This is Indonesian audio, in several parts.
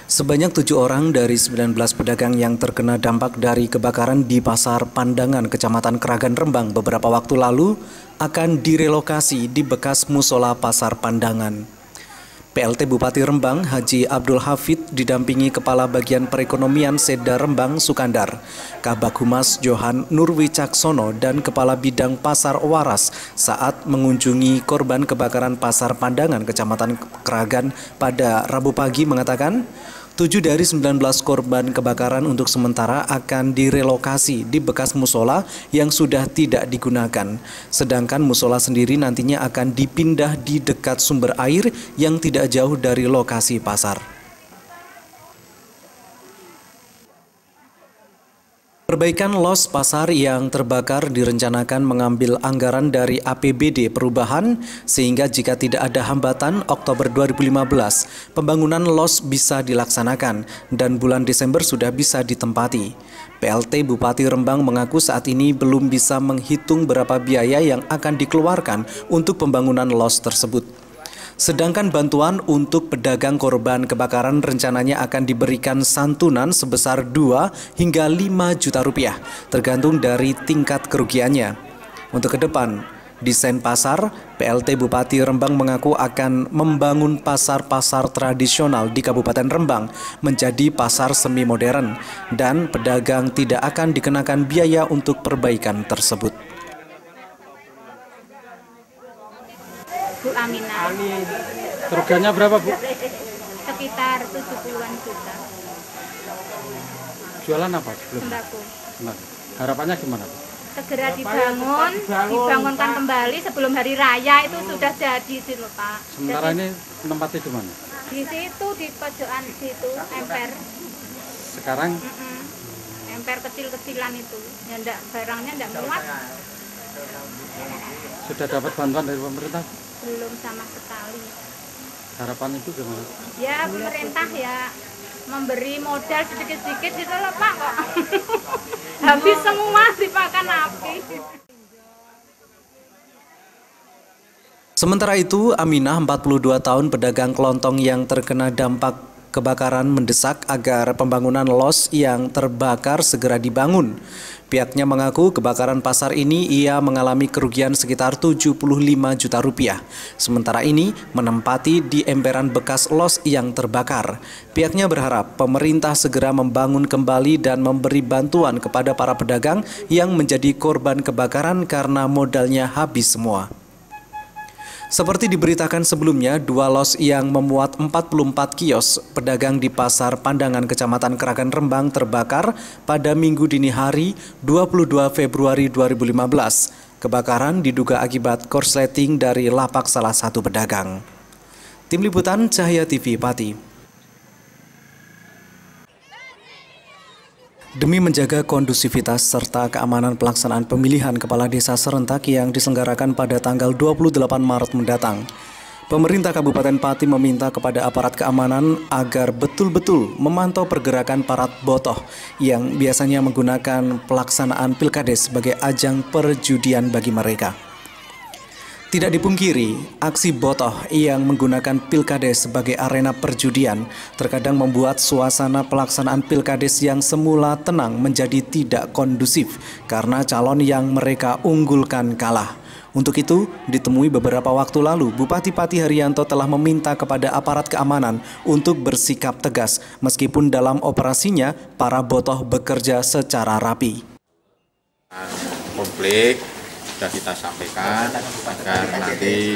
Sebanyak 7 orang dari 19 pedagang yang terkena dampak dari kebakaran di Pasar Pandangan, Kecamatan Kragan, Rembang beberapa waktu lalu akan direlokasi di bekas musola Pasar Pandangan. PLT Bupati Rembang, Haji Abdul Hafid, didampingi Kepala Bagian Perekonomian Seda Rembang Sukandar, Kabag Humas Johan Nurwicaksono, dan Kepala Bidang Pasar Waras saat mengunjungi korban kebakaran Pasar Pandangan, Kecamatan Kragan pada Rabu pagi mengatakan, 7 dari 19 korban kebakaran untuk sementara akan direlokasi di bekas musola yang sudah tidak digunakan. Sedangkan musola sendiri nantinya akan dipindah di dekat sumber air yang tidak jauh dari lokasi pasar. Perbaikan los pasar yang terbakar direncanakan mengambil anggaran dari APBD perubahan sehingga jika tidak ada hambatan Oktober 2015 pembangunan los bisa dilaksanakan dan bulan Desember sudah bisa ditempati. PLT Bupati Rembang mengaku saat ini belum bisa menghitung berapa biaya yang akan dikeluarkan untuk pembangunan los tersebut. Sedangkan bantuan untuk pedagang korban kebakaran rencananya akan diberikan santunan sebesar 2 hingga 5 juta rupiah, tergantung dari tingkat kerugiannya. Untuk ke depan, desain pasar, PLT Bupati Rembang mengaku akan membangun pasar-pasar tradisional di Kabupaten Rembang menjadi pasar semi modern dan pedagang tidak akan dikenakan biaya untuk perbaikan tersebut. Bu Aminah. Kerugiannya berapa, Bu? Sekitar 70-an juta. Jualan apa? Sembako. Harapannya gimana, Bu? Segera dibangunkan kembali sebelum hari raya itu sudah jadi sih loh, Pak. Sementara ini tempatnya di mana? Di situ, di pojokan situ, emper. Sekarang? Emper kecil-kecilan itu. Ya barangnya enggak muat. Sudah dapat bantuan dari pemerintah? Belum sama sekali. Harapan itu gimana? Ya pemerintah ya memberi modal sedikit-sedikit gitu loh Pak kok. Habis semua dipakan api. Sementara itu, Aminah, 42 tahun, pedagang kelontong yang terkena dampak kebakaran mendesak agar pembangunan los yang terbakar segera dibangun. Pihaknya mengaku kebakaran pasar ini ia mengalami kerugian sekitar 75 juta rupiah. Sementara ini menempati di emperan bekas los yang terbakar. Pihaknya berharap pemerintah segera membangun kembali dan memberi bantuan kepada para pedagang yang menjadi korban kebakaran karena modalnya habis semua. Seperti diberitakan sebelumnya, 2 los yang memuat 44 kios pedagang di Pasar Pandangan Kecamatan Kragan, Rembang terbakar pada Minggu dini hari 22 Februari 2015. Kebakaran diduga akibat korsleting dari lapak salah satu pedagang. Tim Liputan Cahaya TV Pati. Demi menjaga kondusivitas serta keamanan pelaksanaan pemilihan kepala desa serentak yang diselenggarakan pada tanggal 28 Maret mendatang, pemerintah Kabupaten Pati meminta kepada aparat keamanan agar betul-betul memantau pergerakan para botoh yang biasanya menggunakan pelaksanaan pilkades sebagai ajang perjudian bagi mereka. Tidak dipungkiri, aksi botoh yang menggunakan pilkades sebagai arena perjudian terkadang membuat suasana pelaksanaan pilkades yang semula tenang menjadi tidak kondusif karena calon yang mereka unggulkan kalah. Untuk itu, ditemui beberapa waktu lalu, Bupati Pati Haryanto telah meminta kepada aparat keamanan untuk bersikap tegas meskipun dalam operasinya para botoh bekerja secara rapi. Konflik sudah kita sampaikan agar nanti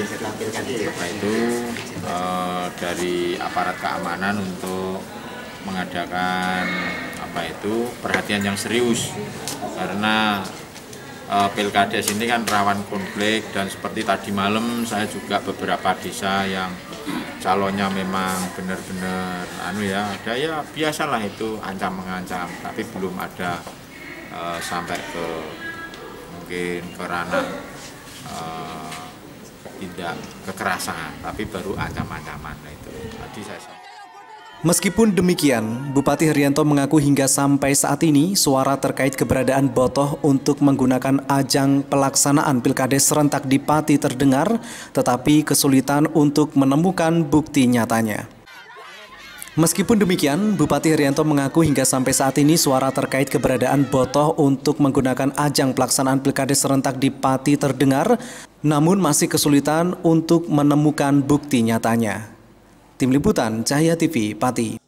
dari aparat keamanan untuk mengadakan perhatian yang serius karena pilkades ini kan rawan konflik dan seperti tadi malam saya juga beberapa desa yang calonnya memang benar-benar ada ya biasalah itu ancam mengancam tapi belum ada sampai ke mungkin ke ranah tidak kekerasan, tapi baru ancam-ancaman. Itu tadi saya sampaikan. Meskipun demikian, Bupati Haryanto mengaku hingga sampai saat ini suara terkait keberadaan botoh untuk menggunakan ajang pelaksanaan pilkades serentak di Pati terdengar, tetapi kesulitan untuk menemukan bukti nyatanya. Meskipun demikian, Bupati Herianto mengaku hingga sampai saat ini suara terkait keberadaan Botoh untuk menggunakan ajang pelaksanaan Pilkada serentak di Pati terdengar, namun masih kesulitan untuk menemukan bukti nyatanya. Tim Liputan Cahaya TV, Pati.